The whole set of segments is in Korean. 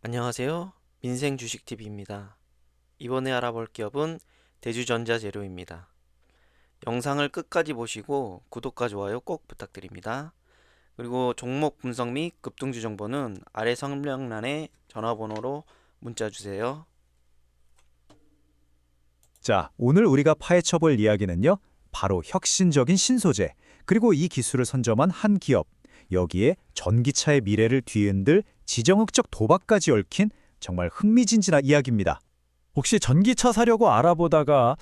안녕하세요. 민생 주식TV입니다. 이번에 알아볼 기업은 대주전자재료입니다. 영상을 끝까지 보시고 구독과 좋아요 꼭 부탁드립니다. 그리고 종목 분석 및 급등주 정보는 아래 설명란에 전화번호로 문자 주세요. 자, 오늘 우리가 파헤쳐볼 이야기는요. 바로 혁신적인 신소재, 그리고 이 기술을 선점한 한 기업, 여기에 전기차의 미래를 뒤흔들 지정학적 도박까지 얽힌 정말 흥미진진한 이야기입니다. 혹시 전기차 사려고 알아보다가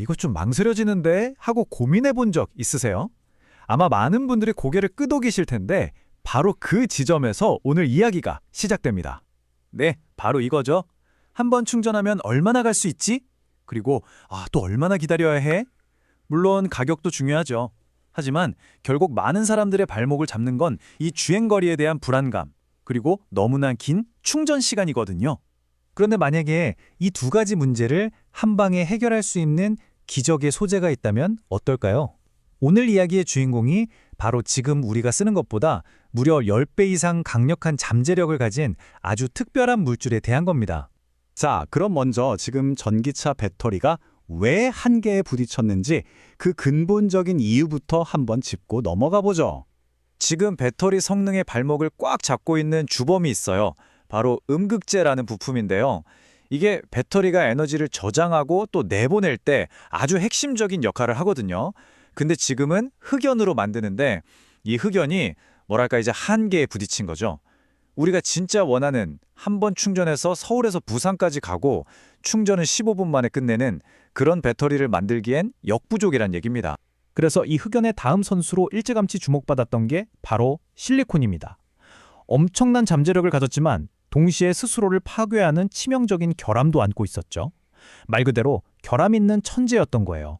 이거 좀 망설여지는데 하고 고민해 본 적 있으세요? 아마 많은 분들이 고개를 끄덕이실 텐데 바로 그 지점에서 오늘 이야기가 시작됩니다. 네, 바로 이거죠. 한번 충전하면 얼마나 갈 수 있지? 그리고 또 얼마나 기다려야 해? 물론 가격도 중요하죠. 하지만 결국 많은 사람들의 발목을 잡는 건 이 주행거리에 대한 불안감, 그리고 너무나 긴 충전 시간이거든요. 그런데 만약에 이 두 가지 문제를 한 방에 해결할 수 있는 기적의 소재가 있다면 어떨까요? 오늘 이야기의 주인공이 바로 지금 우리가 쓰는 것보다 무려 10배 이상 강력한 잠재력을 가진 아주 특별한 물줄에 대한 겁니다. 자, 그럼 먼저 지금 전기차 배터리가 왜 한계에 부딪혔는지 그 근본적인 이유부터 한번 짚고 넘어가 보죠. 지금 배터리 성능의 발목을 꽉 잡고 있는 주범이 있어요. 바로 음극재라는 부품인데요. 이게 배터리가 에너지를 저장하고 또 내보낼 때 아주 핵심적인 역할을 하거든요. 근데 지금은 흑연으로 만드는데 이 흑연이 뭐랄까 이제 한계에 부딪힌 거죠. 우리가 진짜 원하는 한 번 충전해서 서울에서 부산까지 가고 충전은 15분 만에 끝내는 그런 배터리를 만들기엔 역부족이란 얘기입니다. 그래서 이 흑연의 다음 선수로 일찌감치 주목받았던 게 바로 실리콘입니다. 엄청난 잠재력을 가졌지만 동시에 스스로를 파괴하는 치명적인 결함도 안고 있었죠. 말 그대로 결함 있는 천재였던 거예요.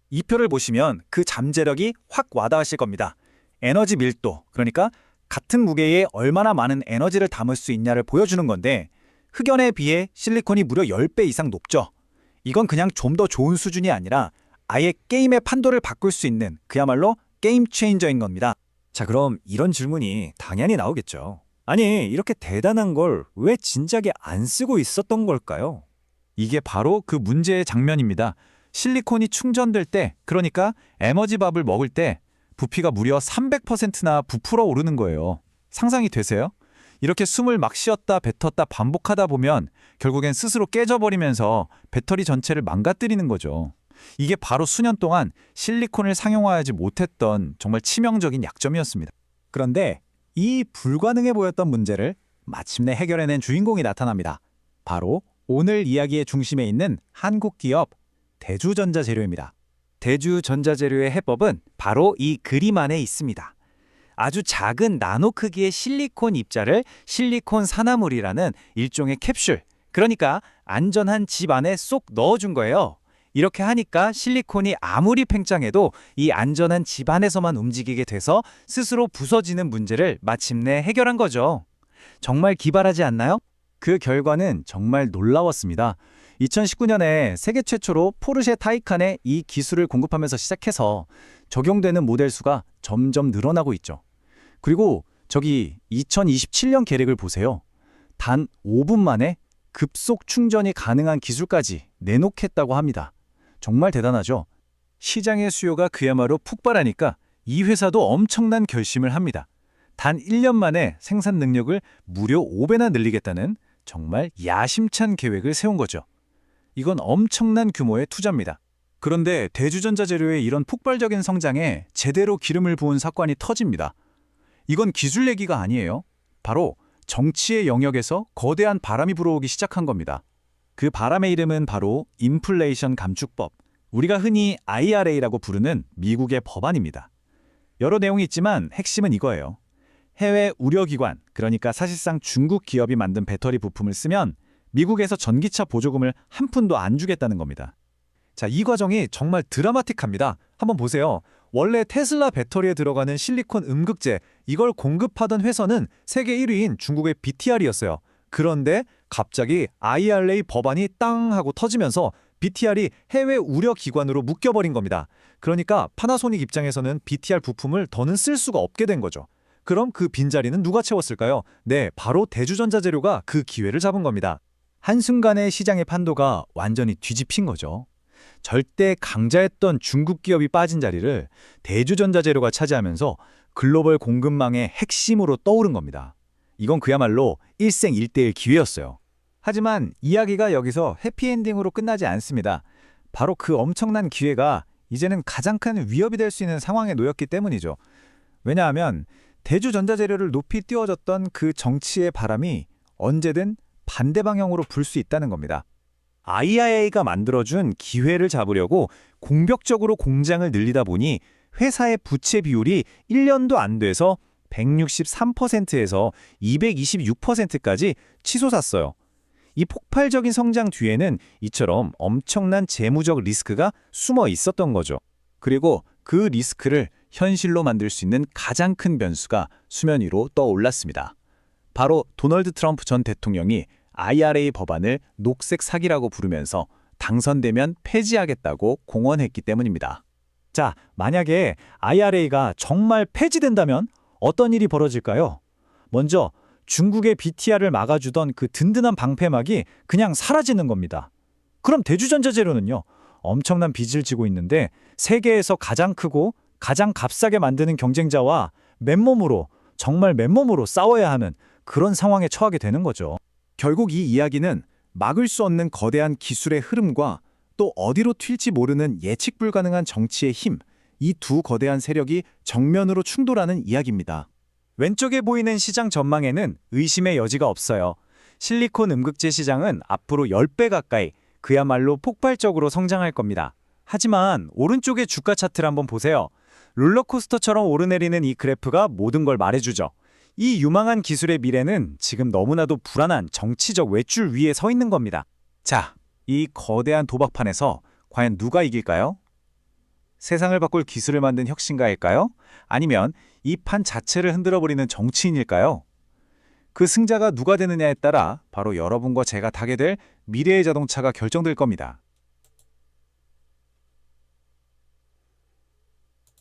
이 표를 보시면 그 잠재력이 확 와닿으실 겁니다. 에너지 밀도, 그러니까 같은 무게에 얼마나 많은 에너지를 담을 수 있냐를 보여주는 건데 흑연에 비해 실리콘이 무려 10배 이상 높죠. 이건 그냥 좀 더 좋은 수준이 아니라 아예 게임의 판도를 바꿀 수 있는 그야말로 게임 체인저인 겁니다. 자, 그럼 이런 질문이 당연히 나오겠죠. 아니, 이렇게 대단한 걸 왜 진작에 안 쓰고 있었던 걸까요? 이게 바로 그 문제의 장면입니다. 실리콘이 충전될 때, 그러니까 에너지밥을 먹을 때 부피가 무려 300%나 부풀어 오르는 거예요. 상상이 되세요? 이렇게 숨을 막 쉬었다 뱉었다 반복하다 보면 결국엔 스스로 깨져버리면서 배터리 전체를 망가뜨리는 거죠. 이게 바로 수년 동안 실리콘을 상용화하지 못했던 정말 치명적인 약점이었습니다. 그런데 이 불가능해 보였던 문제를 마침내 해결해낸 주인공이 나타납니다. 바로 오늘 이야기의 중심에 있는 한국 기업 대주전자재료입니다. 대주전자재료의 해법은 바로 이 그림 안에 있습니다. 아주 작은 나노 크기의 실리콘 입자를 실리콘 산화물이라는 일종의 캡슐, 그러니까 안전한 집 안에 쏙 넣어준 거예요. 이렇게 하니까 실리콘이 아무리 팽창해도 이 안전한 집 안에서만 움직이게 돼서 스스로 부서지는 문제를 마침내 해결한 거죠. 정말 기발하지 않나요? 그 결과는 정말 놀라웠습니다. 2019년에 세계 최초로 포르쉐 타이칸에 이 기술을 공급하면서 시작해서 적용되는 모델 수가 점점 늘어나고 있죠. 그리고 저기 2027년 계획을 보세요. 단 5분 만에 급속 충전이 가능한 기술까지 내놓겠다고 합니다. 정말 대단하죠? 시장의 수요가 그야말로 폭발하니까 이 회사도 엄청난 결심을 합니다. 단 1년 만에 생산 능력을 무려 5배나 늘리겠다는 정말 야심찬 계획을 세운 거죠. 이건 엄청난 규모의 투자입니다. 그런데 대주전자재료의 이런 폭발적인 성장에 제대로 기름을 부은 사건이 터집니다. 이건 기술 얘기가 아니에요. 바로 정치의 영역에서 거대한 바람이 불어오기 시작한 겁니다. 그 바람의 이름은 바로 인플레이션 감축법, 우리가 흔히 IRA라고 부르는 미국의 법안입니다. 여러 내용이 있지만 핵심은 이거예요. 해외 우려기관, 그러니까 사실상 중국 기업이 만든 배터리 부품을 쓰면 미국에서 전기차 보조금을 한 푼도 안 주겠다는 겁니다. 자, 이 과정이 정말 드라마틱합니다. 한번 보세요. 원래 테슬라 배터리에 들어가는 실리콘 음극재, 이걸 공급하던 회사는 세계 1위인 중국의 BTR이었어요. 그런데 갑자기 IRA 법안이 땅 하고 터지면서 BTR이 해외 우려 기관으로 묶여버린 겁니다. 그러니까 파나소닉 입장에서는 BTR 부품을 더는 쓸 수가 없게 된 거죠. 그럼 그 빈자리는 누가 채웠을까요? 네, 바로 대주전자재료가 그 기회를 잡은 겁니다. 한순간에 시장의 판도가 완전히 뒤집힌 거죠. 절대 강자였던 중국 기업이 빠진 자리를 대주전자재료가 차지하면서 글로벌 공급망의 핵심으로 떠오른 겁니다. 이건 그야말로 일생일대의 기회였어요. 하지만 이야기가 여기서 해피엔딩으로 끝나지 않습니다. 바로 그 엄청난 기회가 이제는 가장 큰 위협이 될 수 있는 상황에 놓였기 때문이죠. 왜냐하면 대주전자재료를 높이 띄워줬던 그 정치의 바람이 언제든 반대 방향으로 불 수 있다는 겁니다. IIA가 만들어준 기회를 잡으려고 공격적으로 공장을 늘리다 보니 회사의 부채 비율이 1년도 안 돼서 163%에서 226%까지 치솟았어요. 이 폭발적인 성장 뒤에는 이처럼 엄청난 재무적 리스크가 숨어 있었던 거죠. 그리고 그 리스크를 현실로 만들 수 있는 가장 큰 변수가 수면 위로 떠올랐습니다. 바로 도널드 트럼프 전 대통령이 IRA 법안을 녹색 사기라고 부르면서 당선되면 폐지하겠다고 공언했기 때문입니다. 자, 만약에 IRA가 정말 폐지된다면 어떤 일이 벌어질까요? 먼저 중국의 BTR을 막아주던 그 든든한 방패막이 그냥 사라지는 겁니다. 그럼 대주전자재료는요? 엄청난 빚을 지고 있는데 세계에서 가장 크고 가장 값싸게 만드는 경쟁자와 정말 맨몸으로 싸워야 하는 그런 상황에 처하게 되는 거죠. 결국 이 이야기는 막을 수 없는 거대한 기술의 흐름과 또 어디로 튈지 모르는 예측 불가능한 정치의 힘, 이 두 거대한 세력이 정면으로 충돌하는 이야기입니다. 왼쪽에 보이는 시장 전망에는 의심의 여지가 없어요. 실리콘 음극재 시장은 앞으로 10배 가까이 그야말로 폭발적으로 성장할 겁니다. 하지만 오른쪽의 주가 차트를 한번 보세요. 롤러코스터처럼 오르내리는 이 그래프가 모든 걸 말해주죠. 이 유망한 기술의 미래는 지금 너무나도 불안한 정치적 외줄 위에 서 있는 겁니다. 자, 이 거대한 도박판에서 과연 누가 이길까요? 세상을 바꿀 기술을 만든 혁신가일까요? 아니면 이 판 자체를 흔들어버리는 정치인일까요? 그 승자가 누가 되느냐에 따라 바로 여러분과 제가 타게 될 미래의 자동차가 결정될 겁니다.